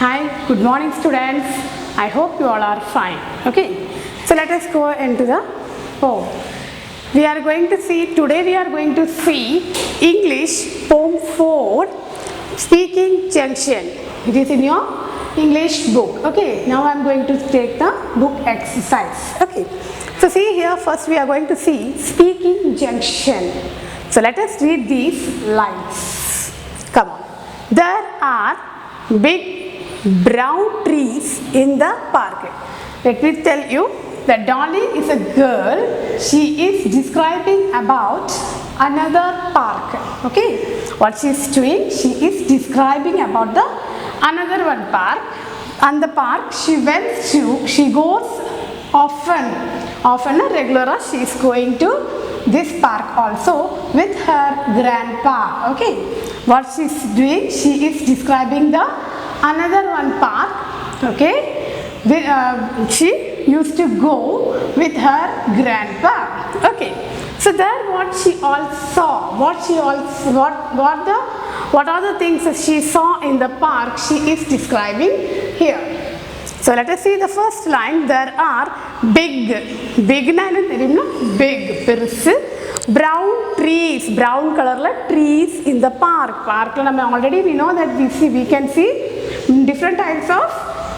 Hi, good morning students. I hope you all are fine. Okay, so let us go into the poem. Today we are going to see English poem 4, Speaking Junction. It is in your English book. Okay, now I am going to take the book exercise. Okay, so see here, first we are going to see Speaking Junction. So let us read these lines. Come on. There are big brown trees in the park. Let me tell you that Dolly is a girl. She is describing about another park. Okay, what she is doing? She is describing about the another one park. And the park she went to, she goes often a regular. She is going to this park also with her grandpa. Okay, what she is doing? She is describing the another one park. Okay, she used to go with her grandpa. Okay, so there what she all saw, what are the things that she saw in the park, she is describing here. So let us see the first line. There are big brown trees, brown color trees in the park. Already we know that we can see different types of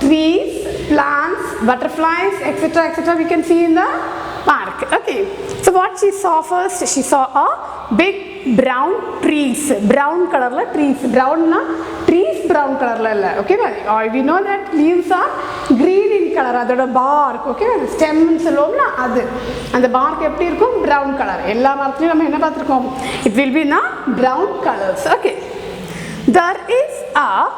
trees, plants, butterflies, etc. we can see in the park. Okay, so what she saw first? She saw a big brown trees, brown color trees. Trees brown color. Okay, we know that leaves are green in color. That's bark. Okay, stem and the bark brown color. It will be in brown colors. Okay, there is a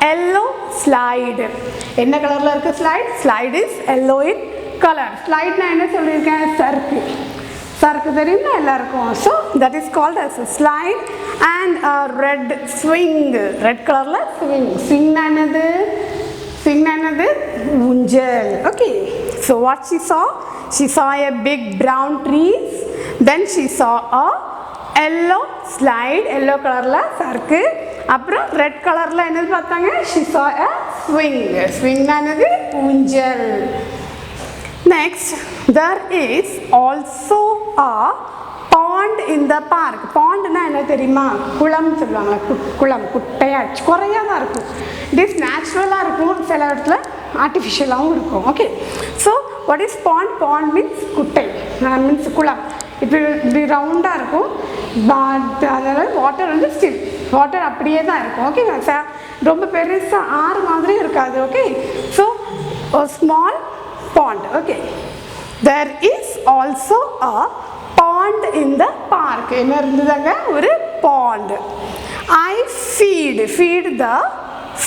yellow slide. Enna color la irukku slide? Slide is yellow in color. Slide na enna sollirken? Circle theriyuma ellarkum. So that is called as a slide. And a red swing. Red color la swing. Swing na enadhu? Unjal. Okay. So what she saw? She saw a big brown trees. Then she saw a yellow slide. Yellow color la circle. Apra red color la enadhu pathanga? She saw a swing. Swing na enadhu? Unjal. Next, there is also a pond in the park. Pond na enna theriyuma? Kulam solluvaanga. Kulam kuttaya koraya da irukum. It is natural ah irukum, sela edathula artificial ah irukum. Okay, so what is pond? Pond means kuttai, means kulam. It will be round ah irukum, but water வந்து still water அப்படியே தான் இருக்கும். Okay, ரொம்ப பெருசா ஆறு மாதிரி இருக்காது. Okay, so a small pond. Okay, there is also a pond in the park. என்ன இருந்ததுங்க? ஒரு pond. I feed the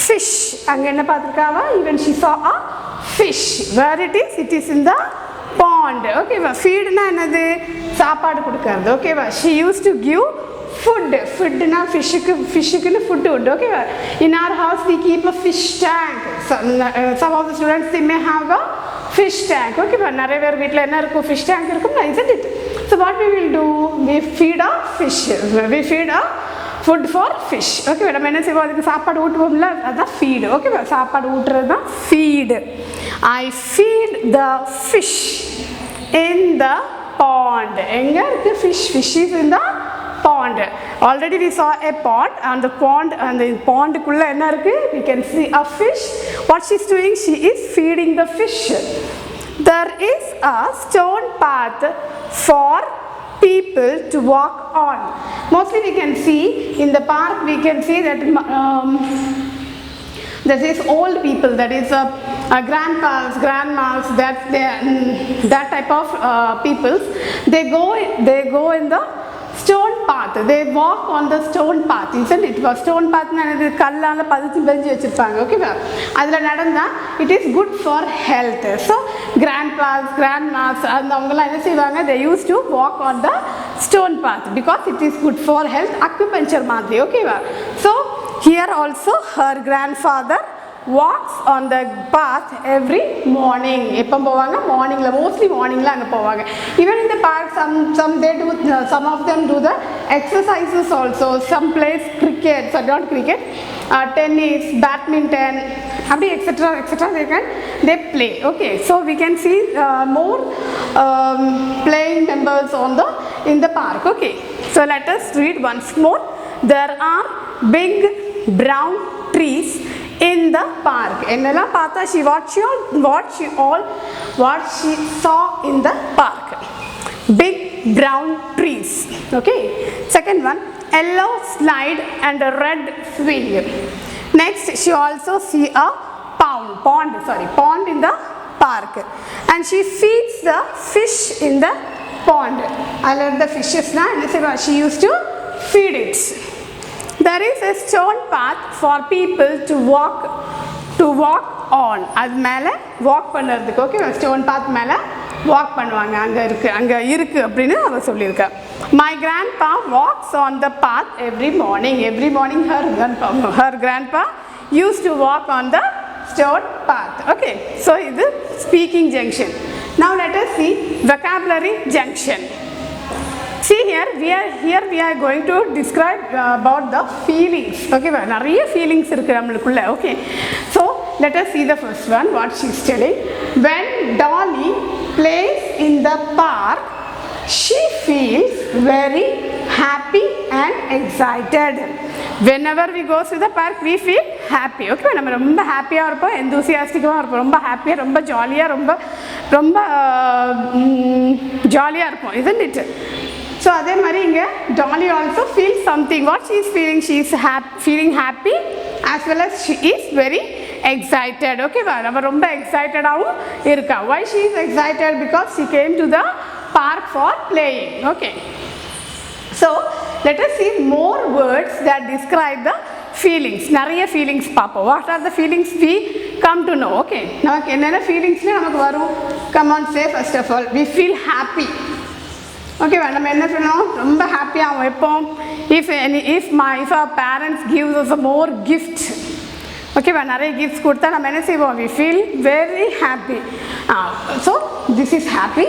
fish. அங்க என்ன பார்த்திருக்காவா? Even she saw a fish. Where it is? It is in the pond. Okay, feed na enadhu? சாப்பாடு கொடுக்கிறது. Okay, she used to give food. Food na fish ku food would. Okay, in our house we keep a fish tank. Some of the students, they may have a fish tank. Okay, but nare ver veetla enna irukum? Fish tank irukum, isn't it? So what we will do? We feed a fish. We feed a food for fish. Okay, நம்ம என்ன செய்வோம்? அதுக்கு சாப்பாடு ஊட்டுவோம்ல, அதான் feed. Okay, சாப்பாடு ஊட்டுறது தான் feed. I feed the fish in the pond. எங்க இருக்கு fish? Fish is in the pond. Already we saw a pond, and the pond kulla enna irukku? We can see a fish. What she is doing? She is feeding the fish. There is a stone path for people to walk on. Mostly we can see in the park, we can see that that is old people, that is grandpas, grandmas, that type of peoples. They go in the stone path. They walk on the stone path, isn't it? Stone path na enadhu? Kallala பதிஞ்சு வச்சிருப்பாங்க. Okay, அதுல நடந்தா it is good for health. So grandpas, grandmas அவங்கலாம் என்ன செய்வாங்க? They used to walk on the stone path because it is good for health. Acupuncture மாதிரி. Okay, so here also her grandfather walks on the path every morning. எப்போ போவாங்க? மார்னிங்ல, mostly மார்னிங்ல அங்க போவாங்க. Even in the park, some of them do the exercises also. Some plays cricket, so not cricket. tennis, badminton, etc. They play. Okay, so we can see more playing members in the park. Okay, so let us read once more. There are big brown trees in the park. Ennala paatha what she saw in the park. Big brown trees. Okay, second one, yellow slide and a red swing. Next, she also see a pond in the park, and she feeds the fish in the pond. I love the fishes na, she used to feed it. There is a stone path for people to walk on. அது மேல walk பண்றதுக்கு. Okay, stone path மேல walk பண்ணுவாங்க. அங்க இருக்கு அப்படினு அவ சொல்லிருக்கா. My grandpa walks on the path every morning. Her grandpa used to walk on the stone path. Okay, so இது speaking junction. Now let us see vocabulary junction. See here we are going to describe about the feelings. Okay, நிறைய feelings இருக்கு நமக்குள்ள. Okay, so let us see the first one, what she is telling. When Dolly plays in the park, she feels very happy and excited. Whenever we go to the park, we feel happy. Okay, நம்ம ரொம்ப ஹாப்பியா இருப்போம், enthusiastic-ஆ இருப்போம், ரொம்ப ஹாப்பியா, ரொம்ப ஜாலியா, ரொம்ப ஜாலியா இருப்போம், isn't it? So அதே மாதிரி இங்க Dolly also feels something. What she is feeling? She is feeling happy as well as she is very excited. Okay, அவ ரொம்ப எக்ஸைட்டடாவும் இருக்கா. Why she is excited? Because she came to the park for playing. Okay, so let us see more words that describe the feelings. நிறைய feelings பார்ப்போம். What are the feelings we come to know? Okay, நமக்கு என்னென்ன feelings நமக்கு வரும்? Come on, say first of all, we feel happy. Okay, நம்ம என்ன பண்ணோம்? ரொம்ப ஹாப்பியா வைப்போம். If our parents gives us a more gift. Okay, நிறைய gifts கொடுத்தா நம்ம என்ன செய்வோம்? We feel very happy. So this is happy.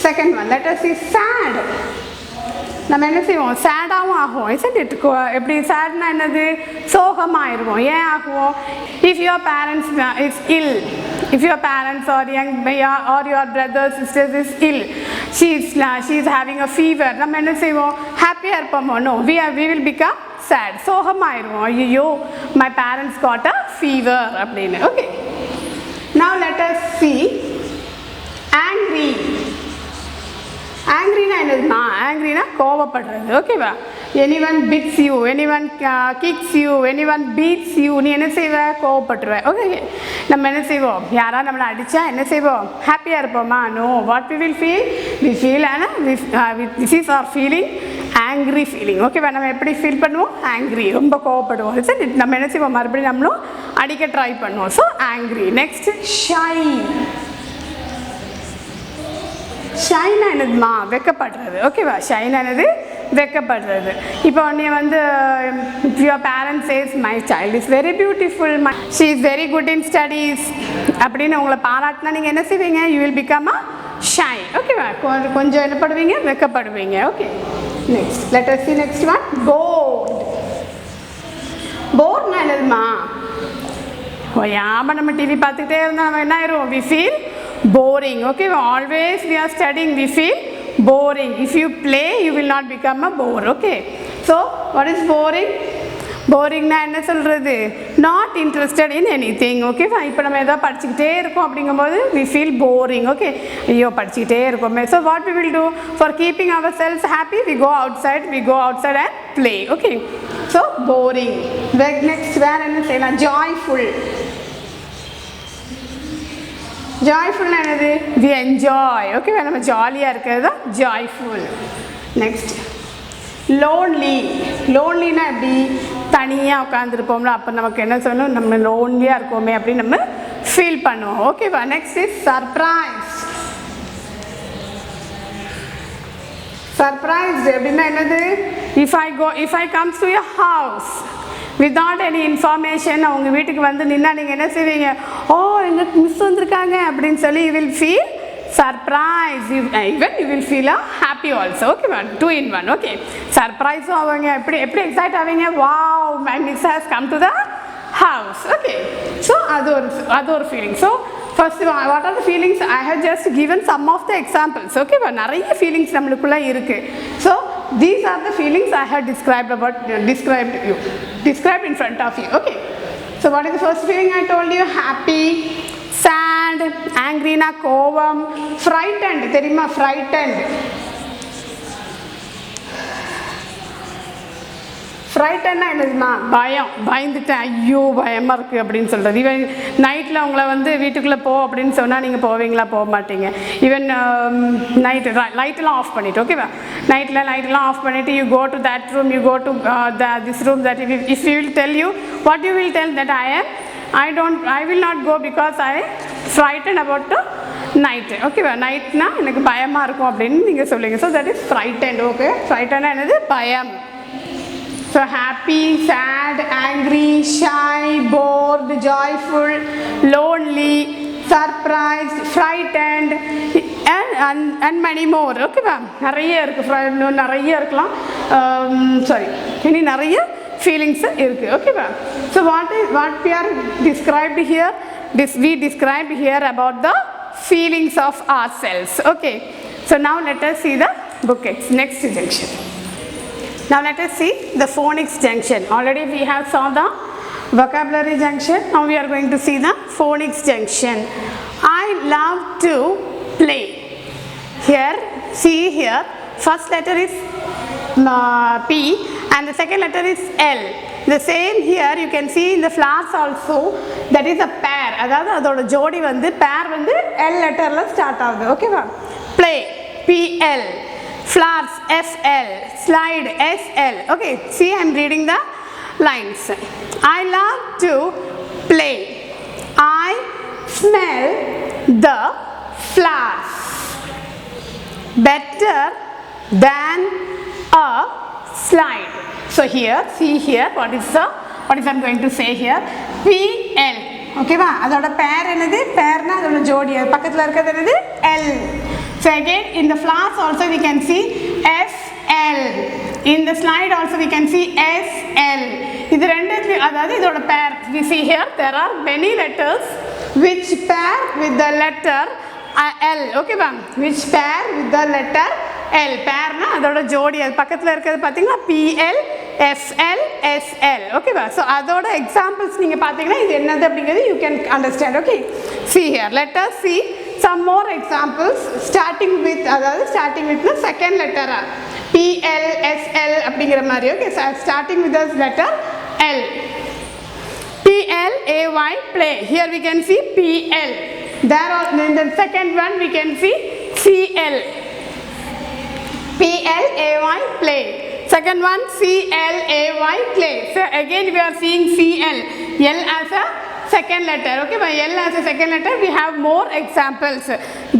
Second one, let us see sad. நம்ம என்ன செய்வோம்? சேடாகவும் ஆகும், isn't it? எப்படி சேட்னா என்னது? சோகமாயிருவோம். ஏன் ஆகுவோம்? If your parents is ill, if your parents or your brothers sisters is ill, she is having a fever, நம்ம என்ன செய்வோம்? ஹாப்பியா இருப்போமோ? No, we will become sad. சோகமாயிருவோம். ஐயோ, my parents got a fever அப்படின்னு. Okay, now let us see angry. ஆங்க்ரினா என்னதுமா? ஆங்க்ரினா கோவப்படுறது. ஓகேவா? anyone beats you, anyone kicks you, anyone beats you, நீ என்ன செய்வ? கோவப்படுற. ஓகே, நம்ம என்ன செய்வோம்? யாரா நம்மளை அடிச்சா என்ன செய்வோம்? ஹாப்பியா இருப்போமா? No, what we will feel? We feel this is our feeling, angry feeling. ஓகேவா? நம்ம எப்படி ஃபீல் பண்ணுவோம்? ஆங்க்ரி, ரொம்ப கோவப்படுவோம். சரி, நம்ம என்ன செய்வோம்? மறுபடியும் நம்மளும் அடிக்க ட்ரை பண்ணுவோம். So angry. Next shy. ஷைனா என்னதுமா? வெக்கப்படுறது. ஓகேவா? ஷைனா என்னது? வெக்கப்படுறது. இப்போ நீ வந்து your parents says my child is very beautiful, she is very good in studies அப்படின்னு உங்களை பாராட்டினா நீங்கள் என்ன செய்வீங்க? You will become a shy. ஓகேவா? கொஞ்சம் என்ன படுவீங்க? வெக்கப்படுவீங்க. Okay, next let us see next one, bored. போர்ட்னா என்னதுமா? ஓயாம நம்ம டிவி பார்த்துக்கிட்டே இருந்தால் நம்ம என்ன ஆயிரும்? We feel boring. Okay, always we are studying, we feel boring. If you play, you will not become a bore. Okay, so what is boring? Boring na enna solradhu? Not interested in anything. Okay, இப்போ நம்ம ஏதோ படிச்சுக்கிட்டே இருக்கோம் அப்படிங்கும்போது we feel boring. Okay, ஐயோ படிச்சுக்கிட்டே இருக்கோமே. So what we will do for keeping ourselves happy? We go outside and play. Okay, so boring. Next வேற என்ன செய்யலாம்? Joyful. ஜாய்ஃபுல்னா என்னது? We enjoy. ஓகே, நம்ம ஜாலியாக இருக்கிறது தான் ஜாய்ஃபுல். Next lonely. லோன்லினா எப்படி? தனியாக உட்காந்துருப்போம்ல, அப்போ நமக்கு என்ன சொல்லணும்? நம்ம லோன்லியாக இருக்கோமே அப்படின்னு நம்ம ஃபீல் பண்ணுவோம். ஓகேவா? Next is surprise. சர்ப்ரைஸ் எப்படின்னா என்னது? If I comes to your house without any information, அவங்க வீட்டுக்கு வந்து நின்னா நீங்கள் என்ன செய்வீங்க? ஓ, எங்களுக்கு மிஸ் வந்திருக்காங்க அப்படின்னு சொல்லி you will feel surprise. Even you will feel happy also. Okay ma'am, 2 in 1. Okay, சர்ப்ரைஸும் அவங்க எப்படி எக்ஸைட் ஆவீங்க? Wow, my miss has come to the house. Okay, so other feeling. So first, what are the feelings? I have just given some of the examples. Okay, but நிறைய feelings நம்மளுக்குள்ள இருக்கு. So these are the feelings I have described in front of you. Okay, so what is the first feeling I told you? Happy, sad, angry na கோவம், frightened தெரியுமா? frightened ஃப்ரைட்டன்னா என்னதுமா? பயம், பயந்துட்டேன், ஐயோ பயமாக இருக்குது அப்படின்னு சொல்கிறது. ஈவன் நைட்டில் உங்களை வந்து வீட்டுக்குள்ளே போ அப்படின்னு சொன்னால் நீங்கள் போவீங்களா? போக மாட்டீங்க. ஈவன் நைட்டு லைட்டெல்லாம் ஆஃப் பண்ணிவிட்டு, ஓகேவா? லைட்டெல்லாம் ஆஃப் பண்ணிவிட்டு you go to that room, you go to this room, that if you will tell you what you will tell that I will not go because I frightened about the night. ஓகேவா? நைட்னா எனக்கு பயமாக இருக்கும் அப்படின்னு நீங்கள் சொல்லுங்க. So that is frightened. Okay, ஃப்ரைட்டன்னா என்னது? பயம். So happy, sad, angry, shy, bored, joyful, lonely, surprised, frightened, and many more. Okay ma'am, நிறைய இருக்கு, நிறைய இருக்கலாம். Sorry, இனி நிறைய feelings இருக்கு. Okay ma'am. So what we are described here? We described here about the feelings of ourselves. Okay. So now let us see the book next junction. Now let us see the phonics junction. Already we have saw the vocabulary junction. Now we are going to see the phonics junction. I love to play. Here, see here, first letter is P and the second letter is L. The same here you can see in the flowers also, that is a pair. அதாவது அதோட ஜோடி வந்து pair வந்து L letterல start ஆகுது. ஓகேவா? Play, PL. Flowers, FL, slide, SL. Okay, see I am reading the lines. I love to play. I smell the flowers better than a slide. So here, see here, what is I'm going to say here? PL. Okay va? அதோட pair என்னது? pairனா அதோட ஜோடி. பக்கத்துல இருக்கிறது என்னது? L. So again in the flowers also we can see SL. In the slide also we can see SL. இது ரெண்டுக்கு அதாவது இதோட pair. We see here there are many letters which pair with the letter L. Okay ma'am, which pair with the letter L. pairனா அதோட ஜோடி. அது பக்கத்துல இருக்கிறது பாத்தீங்களா? PL, FL, SL. Okay va? So அதோட examples நீங்க பாத்தீங்கன்னா இது என்னது அப்படிங்கிறது you can understand. Okay, see here, let us see some more examples starting with the second letter PL, SL அப்படிங்கிற மாதிரி. Okay, so starting with the letter L. PLAY, play. Here we can see PL. There are in the second one we can see CL. PLAY, play. Second one CLAY, play. So again we are seeing CL. L as a second letter. Okay, by L as a second letter we have more examples.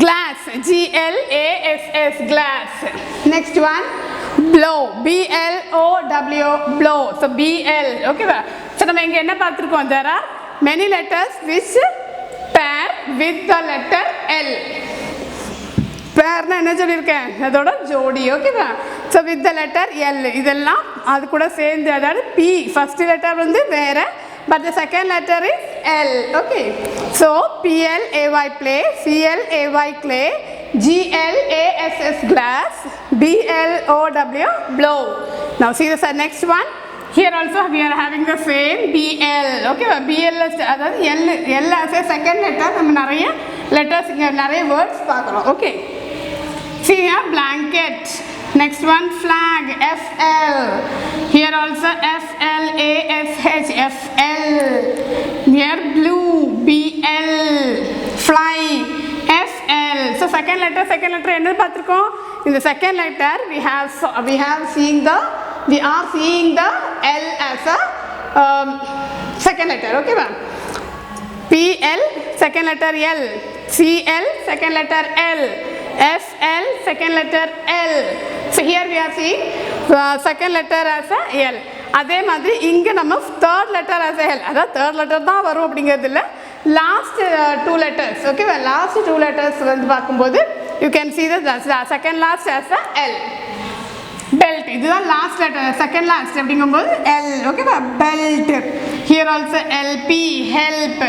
Glass, GLASS, glass. Next one, blow, BLOW, blow. So BL. Okay, so நம்ம இங்க என்ன பார்த்திருக்கோம்? There are many letters which pair with the letter L. பேர்னா என்ன சொல்லியிருக்கேன்? அதோட ஜோடி. ஓகேவா? So with the letter L. இதெல்லாம் அது கூட சேர்ந்து, அதாவது பி ஃபர்ஸ்ட் லெட்டர் வந்து வேற, but the second letter is L. Okay, so PLAY, play, CLAY, clay, GLASS, glass, BLOW, blow. Now see the next one. Here also we are having the same BL. Okay, BL அதாவது L as a second letter. நம்ம நிறைய letters இங்க நிறைய words பார்க்கிறோம். Okay, see here, blanket. Next one, flag, FL. Here also FLASH, FL. Here blue, BL. Fly, FL. So second letter என்ன பார்த்திருக்கோம்? In the second letter we are seeing the L as a second letter. Okay ma'am. PL second letter L, CL second letter L, FL second letter L. So here we are seeing second letter as a L. அதே மாதிரி இங்க நம்ம third letter as a L. அதாவது third letter தான் வரும் அப்படிங்கிறது இல்லை, last two letters. Okay, last two letters வந்து பார்க்கும்போது you can see the second last as a L. belt, இதுதான் last letter, second last அப்படிங்கும்போது L. Okay, belt. Here also LP, help.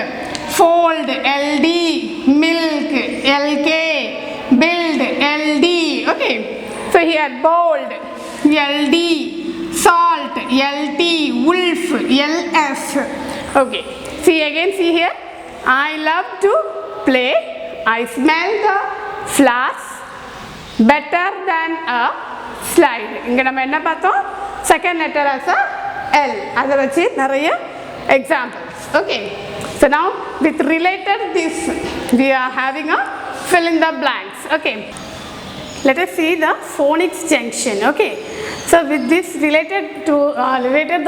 Fold, LD, milk, LK, build, LD. Okay. So here bold, LD, salt, LT, wolf, LS. Okay. See again, see here. I love to play. I smell the flowers better than a slide. இங்க நம்ம என்ன பார்த்தோம்? Second letter as a L. அதை வச்சு நிறைய examples. Okay. So now with related this we are having a fill in the blanks. Okay. Let us see the phonics junction. Okay. So with this related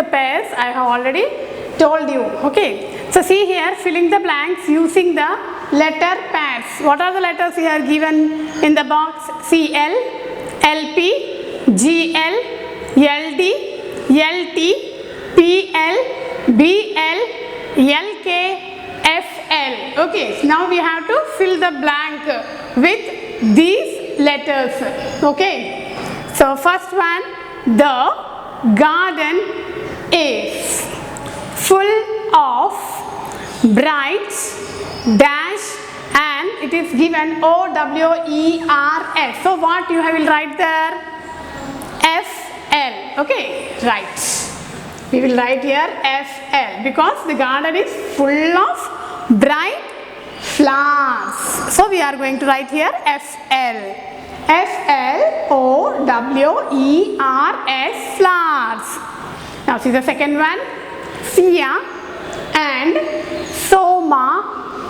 the pairs I have already told you. Okay. So see here, filling the blanks using the letter pairs. What are the letters here given in the box? CL, LP, GL, LD, LT, PL, BL, LK, FL. Okay, so now we have to fill the blank with these letters. Okay, so first one, the garden is full of bright dash and it is given OWERS. So what you will write there? FL. Okay, right. We will write here FL because the garden is full of bright flowers. So we are going to write here FL. FLOWERS, flowers. Now see the second one. Sia and Soma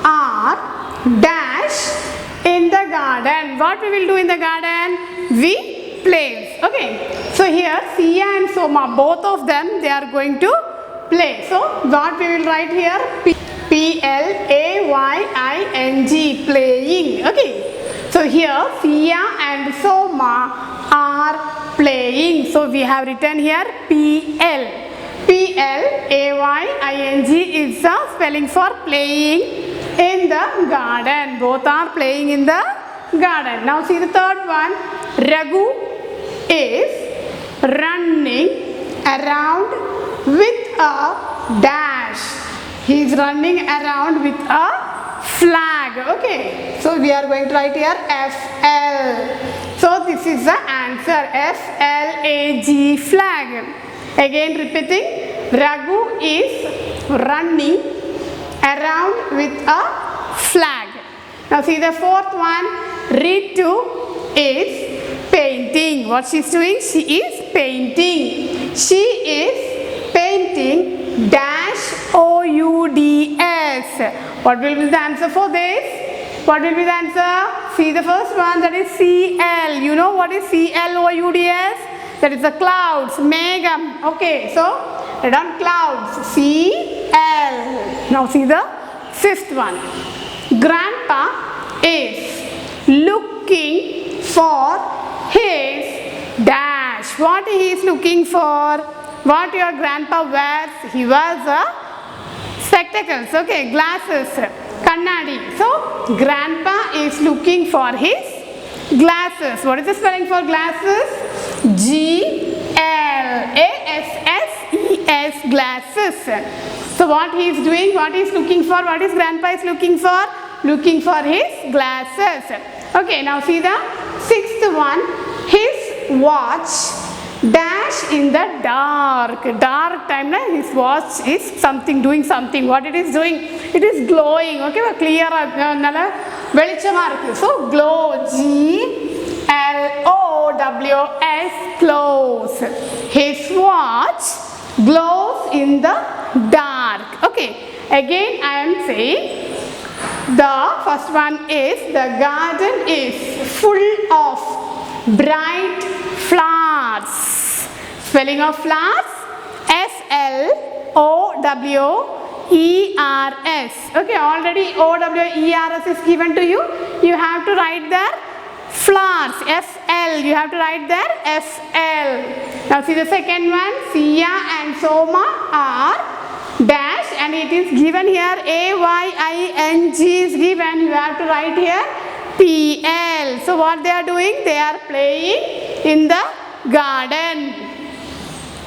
are dash in the garden. What we will do in the garden? We play. Okay. So here Sia and Soma, both of them, they are going to play. So what we will write here? PLAYING, playing. Okay. So here Sia and Soma are playing. So we have written here PL. PLAYING is the spelling for playing in the garden. Both are playing in the garden. Now see the third one. Raghu is running around with a dash. He is running around with a flag. Okay. So we are going to write here FL. So this is the answer. FLAG, flag. Again repeating, Raghu is running around with a flag. Now see the fourth one, Ritu is painting. What she is doing? She is painting. She is painting dash OUDS. What will be the answer for this? What will be the answer? See the first one, that is CL. You know what is CLOUDS? That is the clouds, Megham. Okay, so write down clouds, CL. Now see the fifth one. Grandpa is looking for his dash. What he is looking for? What your grandpa wears? He wears a spectacles. Okay, glasses, kannadi. So grandpa is looking for his glasses. What is the spelling for glasses? GLASSES, glasses. So what he is doing, what he is looking for, what is grandpa is looking for? Looking for his glasses. Okay, now see the sixth one. His watch dash in the dark. Dark time, his watch is something, doing something. What it is doing? It is glowing. Okay, clear. So glow, GLOWS, glows. His watch glows in the dark. Okay, again I am saying the first one is the garden is full of bright flowers. Spelling of flowers, FLOWERS. Okay, already OWERS is given to you. You have to write there flowers, FL. You have to write there FL. Now see the second one. Sia and Soma are dash, and it is given here AYING is given. You have to write here PL. So what they are doing? They are playing in the garden.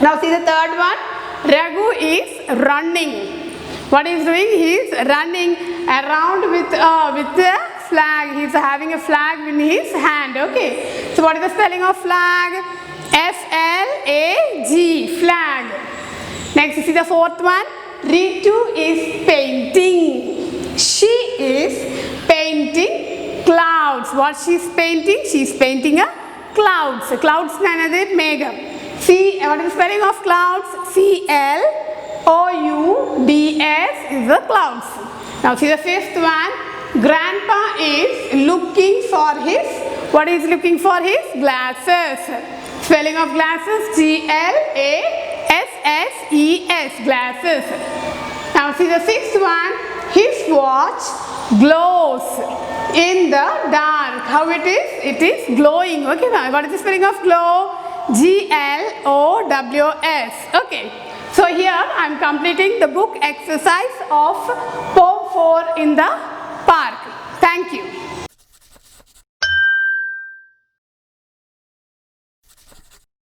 Now see the third one. Raghu is running. What he is doing? He is running around with the flag. He is having a flag in his hand. Okay. So what is the spelling of flag? F-L-A-G, flag. Next, you see the fourth one. Ritu is painting. She is painting clouds. What she is painting? She is painting a clouds. Clouds is Megam. See, what is the spelling of clouds? C-L-O-U-D-S is the clouds. Now see the fifth one. Grandpa is looking for his, what is looking for? His glasses. Spelling of glasses, G-L-A-S-S-E-S, glasses. Now see the sixth one. His watch glows in the dark. How it is? It is glowing. Okay, now what is the spelling of glow? G-L-O-W-S. Okay. So here I am completing the book exercise of Poem 4 in the park. Thank you.